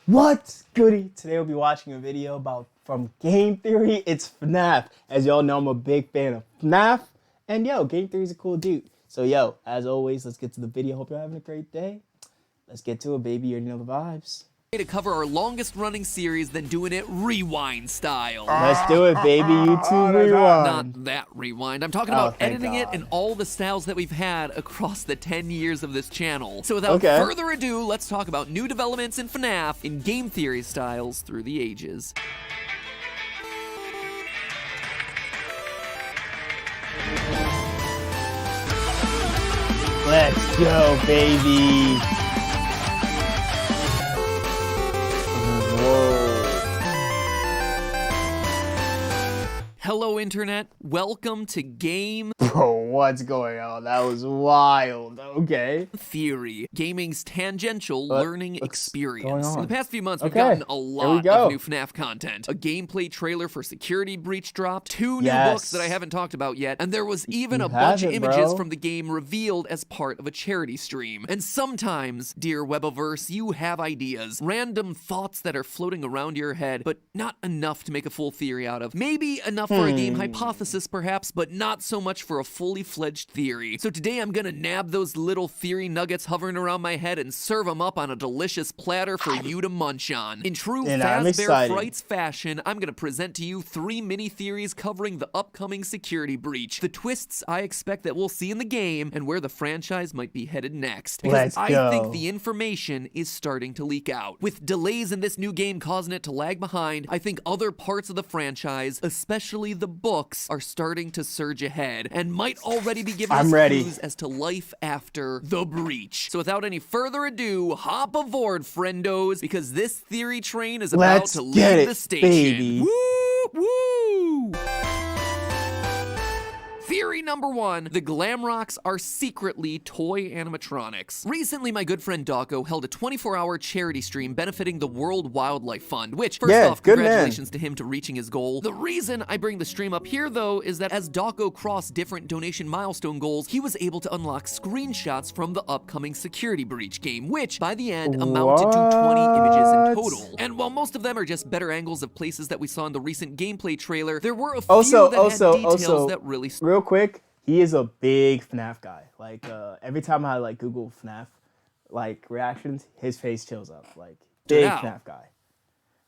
What's goody? Today we'll be watching a video about from Game Theory. It's FNAF. As y'all know, I'm a big fan of FNAF. And yo, Game Theory's a cool dude. So yo, as always, let's get to the video. Hope you're having a great day. Let's get to it, baby. You already know the vibes. To cover our longest running series than doing it rewind style. Let's do it, baby. YouTube rewind. Not that rewind. I'm talking about thank editing it God. and all the styles that we've had across the 10 years of this channel. So without further ado, let's talk about new developments in FNAF in game theory styles through the ages. Let's go, baby. Hello, Internet. Welcome to Game Bro, what's going on? That was wild. Okay. Theory, gaming's tangential learning experience. In the past few months, we've gotten a lot of new FNAF content. A gameplay trailer for Security Breach dropped, 2 new books that I haven't talked about yet, and there was even a bunch of images from the game revealed as part of a charity stream. And sometimes, dear Webiverse, you have ideas, random thoughts that are floating around your head, but not enough to make a full theory out of. Maybe enough for a game hypothesis, perhaps, but not so much for a fully fledged theory. So today I'm gonna nab those little theory nuggets hovering around my head and serve them up on a delicious platter for you to munch on. In true Fazbear Frights fashion, I'm gonna present to you 3 mini theories covering the upcoming Security Breach, the twists I expect that we'll see in the game, and where the franchise might be headed next. Because I think the information is starting to leak out. With delays in this new game causing it to lag behind, I think other parts of the franchise, especially the books, are starting to surge ahead and might already be giving us clues as to life after the breach. So without any further ado, hop aboard, friendos, because this theory train is about to leave the station. Baby. Woo! Woo! Theory number 1, the Glamrocks are secretly toy animatronics. Recently, my good friend Dawko held a 24-hour charity stream benefiting the World Wildlife Fund, which, first off, congratulations to him to reaching his goal. The reason I bring the stream up here, though, is that as Dawko crossed different donation milestone goals, he was able to unlock screenshots from the upcoming Security Breach game, which, by the end, amounted to 20 images in total. And while most of them are just better angles of places that we saw in the recent gameplay trailer, there were a few that had details that really... Real quick, he is a big FNAF guy. Like, every time I, like, Google FNAF, like, reactions, his face chills up. Like, big FNAF guy.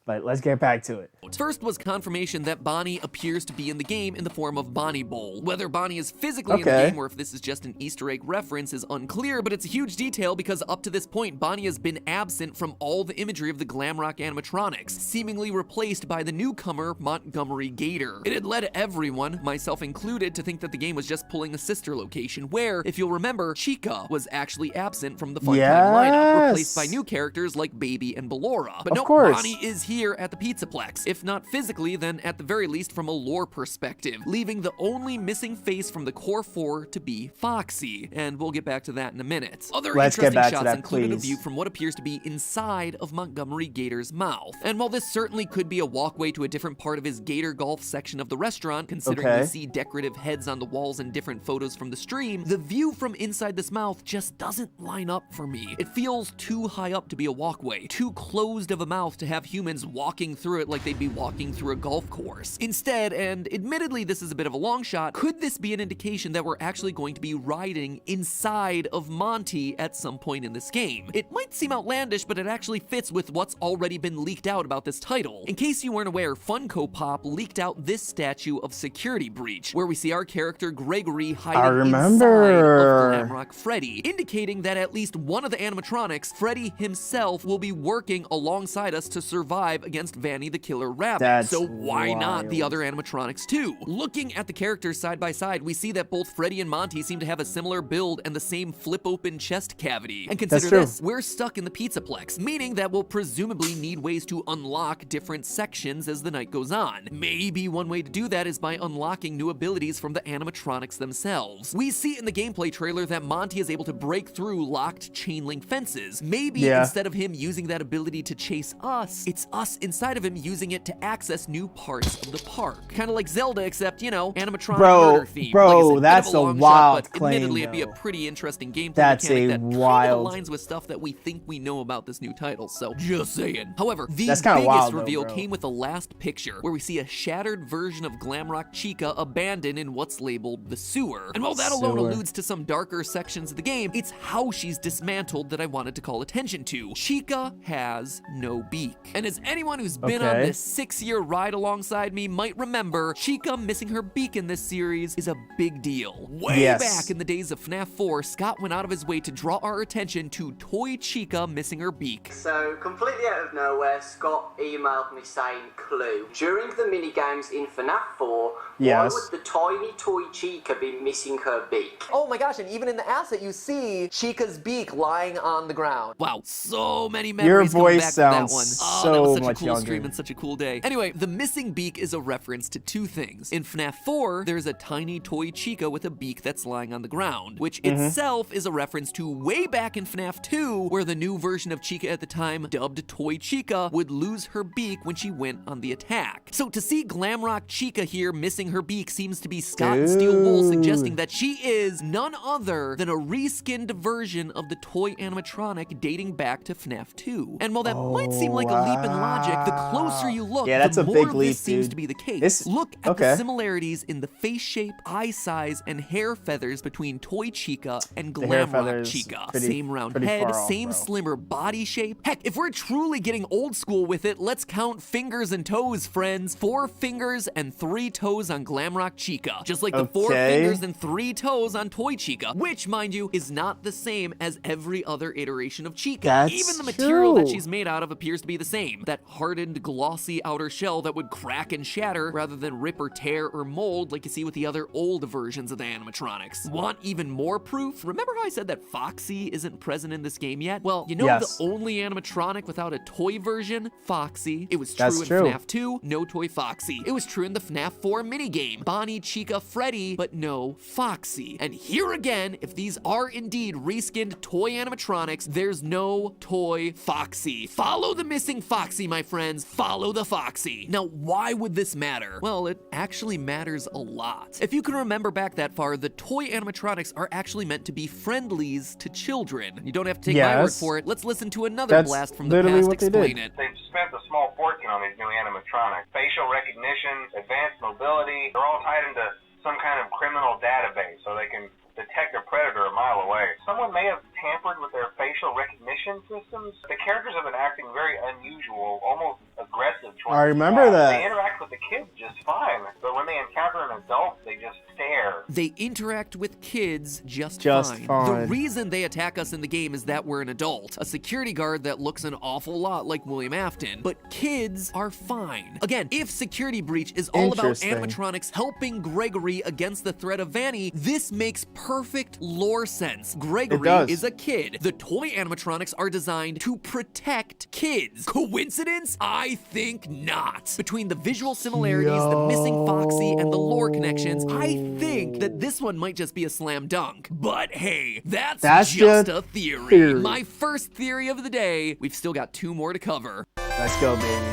But let's get back to it. First was confirmation that Bonnie appears to be in the game in the form of Bonnie Bowl. Whether Bonnie is physically in the game or if this is just an Easter egg reference is unclear, but it's a huge detail because up to this point, Bonnie has been absent from all the imagery of the Glamrock animatronics, seemingly replaced by the newcomer Montgomery Gator. It had led everyone, myself included, to think that the game was just pulling a sister location where, if you'll remember, Chica was actually absent from the Funtime lineup, replaced by new characters like Baby and Ballora. But no, Bonnie is here at the Pizzaplex, if not physically, then at the very least from a lore perspective, leaving the only missing face from the core 4 to be Foxy, and we'll get back to that in a minute. Other interesting shots included a view from what appears to be inside of Montgomery Gator's mouth, and while this certainly could be a walkway to a different part of his Gator Golf section of the restaurant, considering we see decorative heads on the walls and different photos from the stream, the view from inside this mouth just doesn't line up for me. It feels too high up to be a walkway, too closed of a mouth to have humans walking through it like they'd be walking through a golf course. Instead, and admittedly this is a bit of a long shot, could this be an indication that we're actually going to be riding inside of Monty at some point in this game? It might seem outlandish, but it actually fits with what's already been leaked out about this title. In case you weren't aware, Funko Pop leaked out this statue of Security Breach, where we see our character Gregory hiding inside of Glamrock Freddy, indicating that at least one of the animatronics, Freddy himself, will be working alongside us to survive against Vanny the Killer Rabbit. So why not the other animatronics too? Looking at the characters side by side, we see that both Freddy and Monty seem to have a similar build and the same flip-open chest cavity. And consider this, we're stuck in the Pizzaplex, meaning that we'll presumably need ways to unlock different sections as the night goes on. Maybe one way to do that is by unlocking new abilities from the animatronics themselves. We see in the gameplay trailer that Monty is able to break through locked chain link fences. Maybe instead of him using that ability to chase us, it's us boss inside of him using it to access new parts of the park. Kind of like Zelda, except, you know, animatronic murder theme. Bro, like I said, that's a wild shot, but claim, admittedly, it'd be a though. pretty interesting gameplay That's mechanic a that kind of wild... aligns with stuff that we think we know about this new title, so just saying. However, the That's biggest wild, though, reveal bro. came with the last picture, where we see a shattered version of Glamrock Chica abandoned in what's labeled the sewer. And while that alone alludes to some darker sections of the game, it's how she's dismantled that I wanted to call attention to. Chica has no beak. And as anyone who's been on this 6-year ride alongside me might remember, Chica missing her beak in this series is a big deal. Way back in the days of FNAF 4, Scott went out of his way to draw our attention to Toy Chica missing her beak. So, completely out of nowhere, Scott emailed me saying, clue. During the minigames in FNAF 4, why would the tiny Toy Chica be missing her beak? Oh my gosh, and even in the asset you see Chica's beak lying on the ground. Wow, so many memories coming back from that one. Oh, that was such a cool stream and such a cool day. Anyway, the missing beak is a reference to two things. In FNAF 4, there's a tiny Toy Chica with a beak that's lying on the ground, which itself is a reference to way back in FNAF 2, where the new version of Chica at the time, dubbed Toy Chica, would lose her beak when she went on the attack. So to see Glamrock Chica here missing her beak seems to be Scott and Steel Wool suggesting that she is none other than a reskinned version of the toy animatronic dating back to FNAF 2. And while that might seem like a leap in logic, the closer you look, the more this seems to be the case. Look at the similarities in the face shape, eye size, and hair feathers between Toy Chica and Glamrock Chica. Same round head, same slimmer body shape. Heck, if we're truly getting old school with it, let's count fingers and toes, friends. 4 fingers and 3 toes on Glamrock Chica. Just like the 4 fingers and 3 toes on Toy Chica, which, mind you, is not the same as every other iteration of Chica. Even the material that she's made out of appears to be the same. That hardened, glossy outer shell that would crack and shatter rather than rip or tear or mold like you see with the other old versions of the animatronics. Want even more proof? Remember how I said that Foxy isn't present in this game yet? Well, you know the only animatronic without a toy version? Foxy. It was true in FNAF 2, no toy Foxy. It was true in the FNAF 4 minigame. Bonnie, Chica, Freddy, but no Foxy. And here again, if these are indeed reskinned toy animatronics, there's no toy Foxy. Follow the missing Foxy, my friends. Follow the Foxy. Now, why would this matter? Well, it actually matters a lot. If you can remember back that far, the toy animatronics are actually meant to be friendlies to children. You don't have to take my word for it. Let's listen to another blast from the past explain it. They've spent a small fortune on these new animatronics. Facial recognition, advanced mobility, they're all tied into some kind of criminal database so they can detect a predator a mile away. Someone may have tampered with their facial recognition systems. The characters have been acting very unusual, almost aggressive towards I remember that. They interact with the kids just fine, but when they encounter an adult, they just stare. They interact with kids just fine. The reason they attack us in the game is that we're an adult, a security guard that looks an awful lot like William Afton, but kids are fine. Again, if Security Breach is all about animatronics helping Gregory against the threat of Vanny, this makes perfect lore sense. Gregory is a kid. The toy animatronics are designed to protect kids. Coincidence? I think not. Between the visual similarities, the missing Foxy, and the lore connections, I think that this one might just be a slam dunk. But hey, that's just a theory. My first theory of the day. We've still got 2 more to cover. Let's go, baby.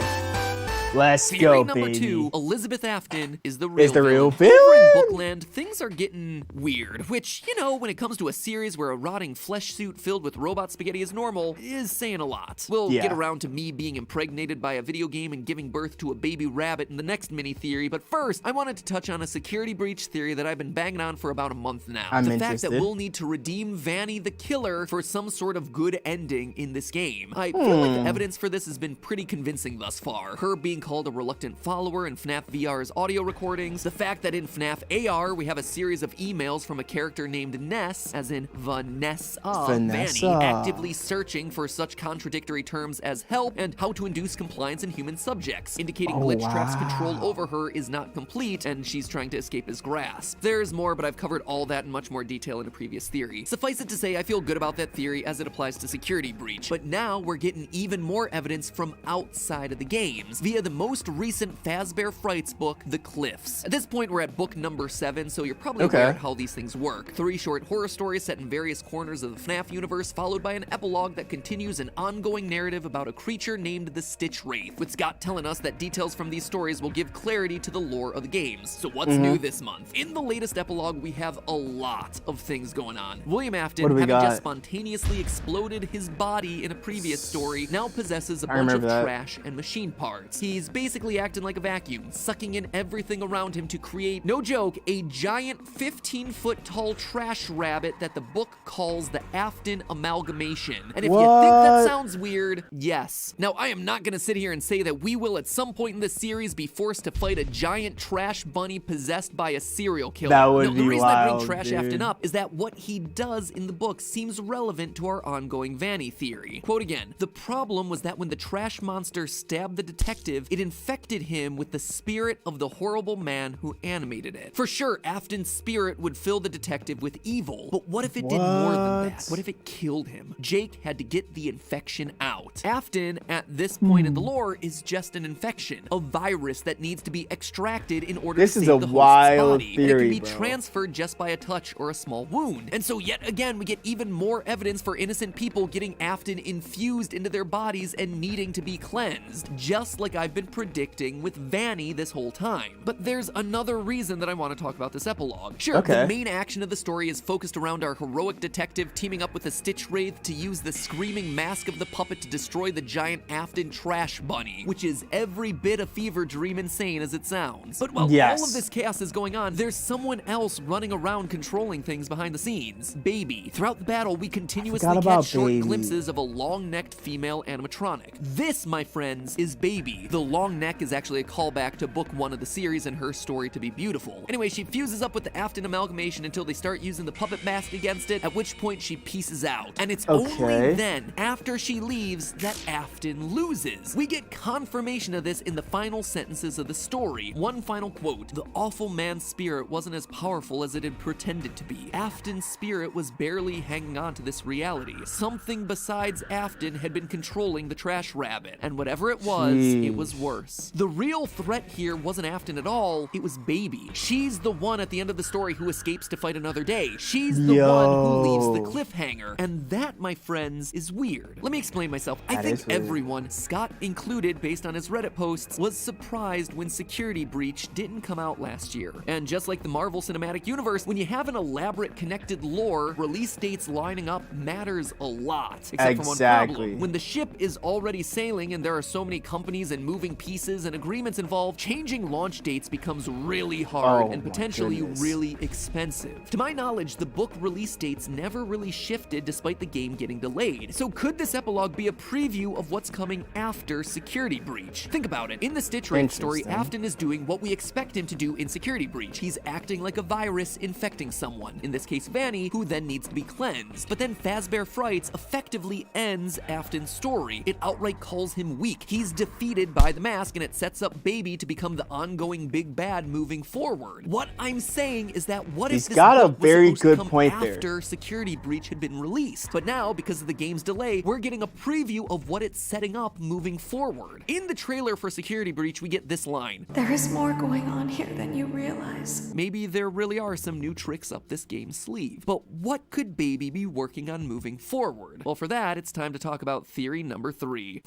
Let's Theory go, number baby. 2, Elizabeth Afton is the real villain. villain? Over in Bookland, things are getting weird, which, you know, when it comes to a series where a rotting flesh suit filled with robot spaghetti is normal, is saying a lot. We'll get around to me being impregnated by a video game and giving birth to a baby rabbit in the next mini theory, but first, I wanted to touch on a security breach theory that I've been banging on for about a month now. The fact that we'll need to redeem Vanny the killer for some sort of good ending in this game. I feel like the evidence for this has been pretty convincing thus far. Her being called a reluctant follower in FNAF VR's audio recordings, the fact that in FNAF AR we have a series of emails from a character named Ness, as in Vanessa, Vanny, actively searching for such contradictory terms as help and how to induce compliance in human subjects, indicating Glitchtrap's control over her is not complete and she's trying to escape his grasp. There's more, but I've covered all that in much more detail in a previous theory. Suffice it to say, I feel good about that theory as it applies to Security Breach, but now we're getting even more evidence from outside of the games, via the most recent Fazbear Frights book, The Cliffs. At this point, we're at book number 7, so you're probably aware of how these things work. 3 short horror stories set in various corners of the FNAF universe, followed by an epilogue that continues an ongoing narrative about a creature named the Stitch Wraith, with Scott telling us that details from these stories will give clarity to the lore of the games. So what's new this month? In the latest epilogue, we have a lot of things going on. William Afton, having just spontaneously exploded his body in a previous story, now possesses a bunch of trash and machine parts. He's basically acting like a vacuum, sucking in everything around him to create, no joke, a giant 15-foot tall trash rabbit that the book calls the Afton Amalgamation. And if you think that sounds weird, yes. Now, I am not gonna sit here and say that we will at some point in this series be forced to fight a giant trash bunny possessed by a serial killer. That would be the reason wild, I bring Trash Afton up is that what he does in the book seems relevant to our ongoing Vanny theory. Quote again, "The problem was that when the trash monster stabbed the detective, it infected him with the spirit of the horrible man who animated it." For sure, Afton's spirit would fill the detective with evil, but what if it did more than that? What if it killed him? Jake had to get the infection out. Afton, at this point in the lore, is just an infection, a virus that needs to be extracted in order to save the host's body. And it can be transferred just by a touch or a small wound. And so yet again, we get even more evidence for innocent people getting Afton infused into their bodies and needing to be cleansed, just like I've been predicting with Vanny this whole time. But there's another reason that I want to talk about this epilogue. Sure, the main action of the story is focused around our heroic detective teaming up with the Stitch Wraith to use the screaming mask of the puppet to destroy the giant Afton trash bunny, which is every bit a fever dream insane as it sounds. But while all of this chaos is going on, there's someone else running around controlling things behind the scenes. Baby. Throughout the battle, we continuously catch short glimpses of a long-necked female animatronic. This, my friends, is Baby. The long neck is actually a callback to book 1 of the series and her story to be beautiful. Anyway, she fuses up with the Afton Amalgamation until they start using the puppet mask against it, at which point she pieces out. And it's only then, after she leaves, that Afton loses. We get confirmation of this in the final sentences of the story. One final quote: "The awful man's spirit wasn't as powerful as it had pretended to be. Afton's spirit was barely hanging on to this reality. Something besides Afton had been controlling the trash rabbit, and whatever it was worse." The real threat here wasn't Afton at all, it was Baby. She's the one at the end of the story who escapes to fight another day. She's the one who leaves the cliffhanger. And that, my friends, is weird. Let me explain myself. I think everyone, Scott included based on his Reddit posts, was surprised when Security Breach didn't come out last year. And just like the Marvel Cinematic Universe, when you have an elaborate connected lore, release dates lining up matters a lot. Except for one problem. When the ship is already sailing and there are so many companies and moving pieces and agreements involved, changing launch dates becomes really hard and potentially really expensive. To my knowledge, the book release dates never really shifted despite the game getting delayed. So could this epilogue be a preview of what's coming after Security Breach? Think about it. In the Stitch Wraith story, Afton is doing what we expect him to do in Security Breach. He's acting like a virus infecting someone, in this case Vanny, who then needs to be cleansed. But then Fazbear Frights effectively ends Afton's story. It outright calls him weak. He's defeated by the mask, and it sets up Baby to become the ongoing big bad moving forward. What I'm saying is that what if this book was supposed to come after Security Breach had been released? But now, because of the game's delay, we're getting a preview of what it's setting up moving forward. In the trailer for Security Breach, we get this line: "There is more going on here than you realize." Maybe there really are some new tricks up this game's sleeve. But what could Baby be working on moving forward? Well, for that, it's time to talk about theory number 3.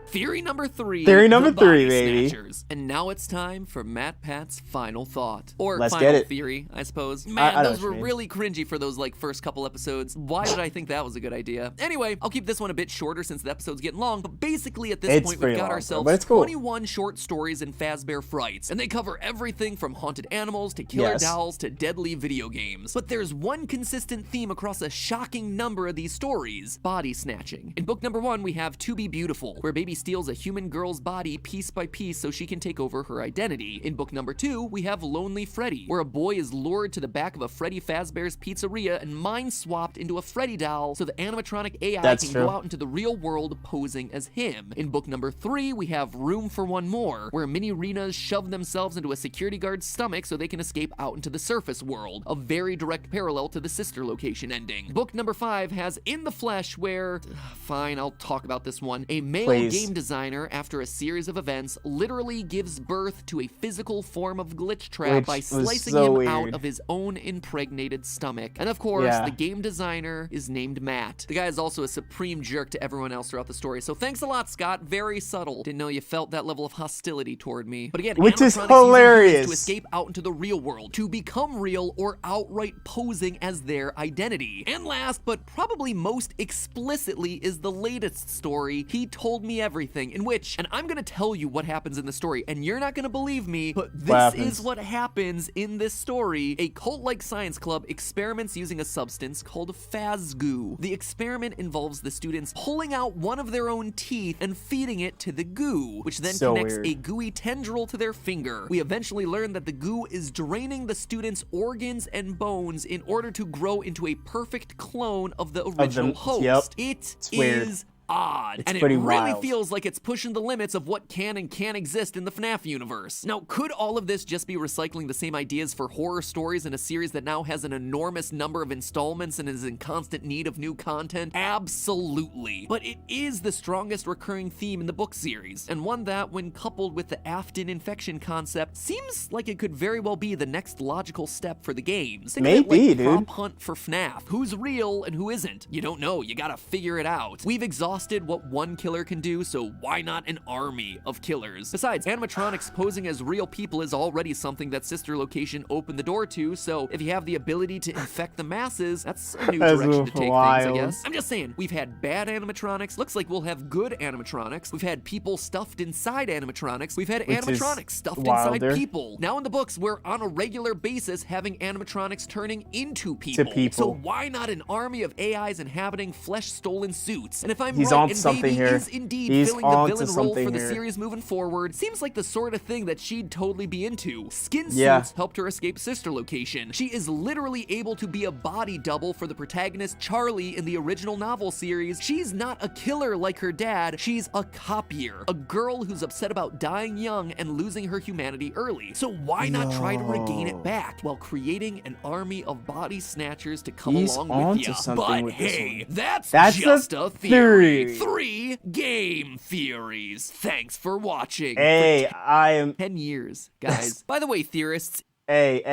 Theory number 3. Theory number 3, baby. Snatchers. And now it's time for Matt Pat's final thought. Or Let's final get it. theory, I suppose. Man, I those were really cringy for those first couple episodes. Why did I think that was a good idea? Anyway, I'll keep this one a bit shorter since the episode's getting long, but basically at this point we've got ourselves 21 short stories in Fazbear Frights, and they cover everything from haunted animals to killer dolls to deadly video games. But there's one consistent theme across a shocking number of these stories: body snatching. In book number 1, we have To Be Beautiful, where Baby steals a human girl's body piece by piece so she can take over her identity. In book number 2, we have Lonely Freddy, where a boy is lured to the back of a Freddy Fazbear's pizzeria and mind swapped into a Freddy doll so the animatronic AI can go out into the real world posing as him. In book number 3, we have Room for One More, where mini Renas shove themselves into a security guard's stomach so they can escape out into the surface world, a very direct parallel to the sister location ending. Book number 5 has In the Flesh, where, fine, I'll talk about this one, a male game game designer, after a series of events, literally gives birth to a physical form of glitch trap by slicing him out of his own impregnated stomach. And of course, the game designer is named Matt. The guy is also a supreme jerk to everyone else throughout the story, so thanks a lot, Scott. Very subtle. Didn't know you felt that level of hostility toward me. But again, which is animatronics hilarious. To escape out into the real world, to become real, or outright posing as their identity. And last, but probably most explicitly, is the latest story, He Told Me Everything, in which, and I'm gonna tell you what happens in the story, and you're not gonna believe me, but this is what happens in this story. A cult-like science club experiments using a substance called Phasgoo. The experiment involves the students pulling out one of their own teeth and feeding it to the goo, which then connects a gooey tendril to their finger. We eventually learn that the goo is draining the students' organs and bones in order to grow into a perfect clone of the original host. It is odd, and it really feels like it's pushing the limits of what can and can't exist in the FNAF universe. Now, could all of this just be recycling the same ideas for horror stories in a series that now has an enormous number of installments and is in constant need of new content? Absolutely. But it is the strongest recurring theme in the book series, and one that, when coupled with the Afton infection concept, seems like it could very well be the next logical step for the games. Maybe, like prop hunt for FNAF. Who's real and who isn't? You don't know. You gotta figure it out. We've exhausted what one killer can do, so why not an army of killers? Besides, animatronics posing as real people is already something that Sister Location opened the door to, so if you have the ability to infect the masses, that's a new direction to take things, I guess. I'm just saying, we've had bad animatronics, looks like we'll have good animatronics, we've had people stuffed inside animatronics, we've had animatronics stuffed inside people. Now in the books, we're on a regular basis having animatronics turning into people. So why not an army of AIs inhabiting flesh-stolen suits? And if I'm right, and Baby is indeed filling the villain role for the series moving forward, seems like the sort of thing that she'd totally be into. Skin suits helped her escape Sister Location. She is literally able to be a body double for the protagonist Charlie in the original novel series. She's not a killer like her dad, she's a copier. A girl who's upset about dying young and losing her humanity early. So why not try to regain it back while creating an army of body snatchers to come along with you? But hey, that's just a theory. 3 game theories. Thanks for watching. Hey, I am 10 years, guys. By the way, theorists. Hey,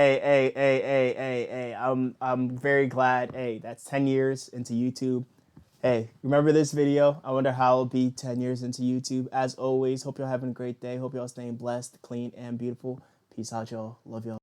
I'm very glad. Hey, that's 10 years into YouTube. Hey, remember this video? I wonder how it'll be 10 years into YouTube. As always, hope y'all having a great day. Hope y'all staying blessed, clean, and beautiful. Peace out, y'all. Love y'all.